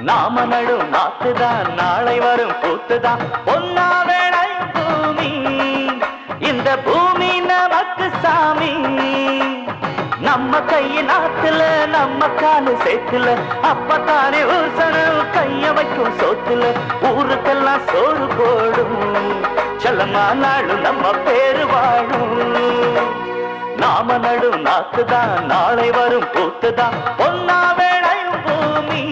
நாம நடும் நாத்துதான் நாளை வரும் பூத்துதான் பொன்னா வேளையும் பூமி இந்த பூமி நமக்கு சாமி நம்ம கையின் நாத்துல நம்ம காலு சேத்துல அப்பத்தானே ஊசனம் கைய வைக்கும் சோத்துல ஊருக்கெல்லாம் சோறு போடும் செல்லமா நாளும் நம்ம பேரு வாழும் நாம நடும் நாத்துதான் நாளை வரும் பூத்துதான் பொன்னா வேளையும் பூமி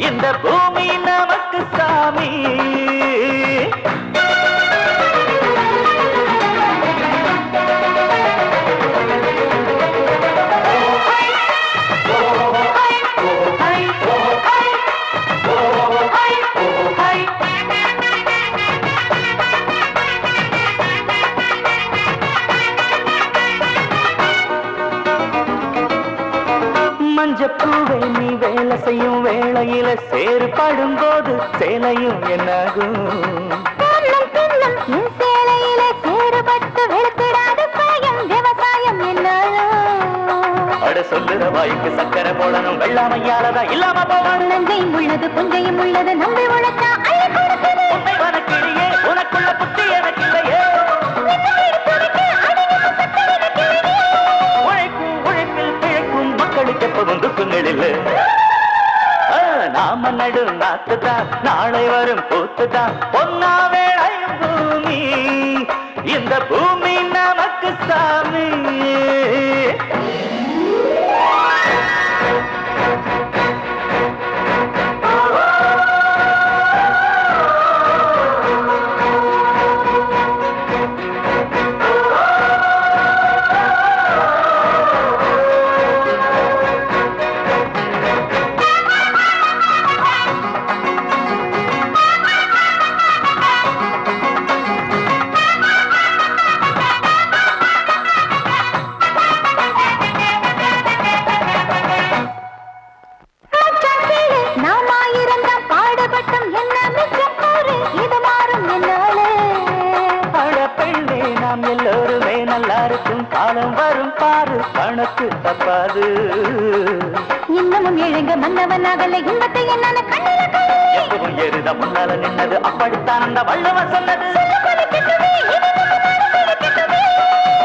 இந்த பூமி நமக்கு சாமி மஞ்சப்பூவை நீ வேலை செய்யும் வேளையில சேறு படும்போது சேலையும் என்னாகும் சேலையில சேறுபட்டு வெளுத்திடாத சாயம் விவசாயம் என்னாகும் அட சொல்லுற வாய்க்கு சக்கரை போடணும் வெள்ளாமையாலதான் இல்லாம போவான் நஞ்சையும் உள்ளது புஞ்சையும் உள்ளது நம்பி உழைச்சா அள்ளி கொடுத்தது உன்னை வனக்கிளியே உனக்குள்ள புத்தி எனக்கு இல்லையே மக்களுக்கு துக்குங்களில் நாம நடு நாத்துதான் நாளை வரும் பூத்துதான் பொன்னா வேளையும் பூமி இந்த பூமி நமக்கு சாமி காலம் வரும் பாரு கணக்கு தப்பாது இன்னமும் எழுங்க மன்னவனாகல இன்பத்தை என்னன்னு கண்ணில எப்பவும் ஏறுத முன்னால நின்னது அப்படித்தான் அந்த வள்ளுவன் சொன்னது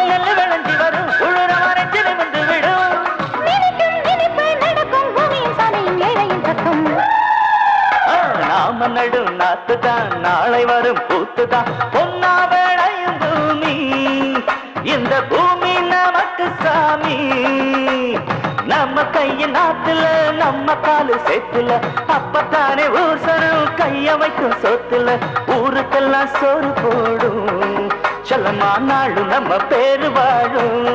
நெல்லு விளைஞ்சி வரும் உழுற மறைச்சில் வந்து விடும் நடக்கும் பூமியும் சாலையும் ஏழையும் தக்கும் நாம நடும் நாத்துதான் நாளை வரும் பூத்துதான் பொன்னா வேளையும் பூமி இந்த பூமி நமக்கு சாமி நம்ம கையின் நாத்துல நம்ம காலு சேத்துல அப்பத்தானே ஊசரும் கைய வைக்கும் சோத்துல ஊருக்கெல்லாம் சோறு போடும் செல்லமா நாளும் நம்ம பேரு வாழும்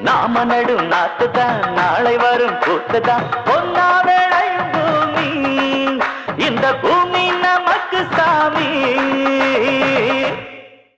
நாம நடும் நாத்துதான் நாளை வரும் பூத்துதான் பொன்னா வேளையும் பூமி இந்த பூமி நமக்கு சாமி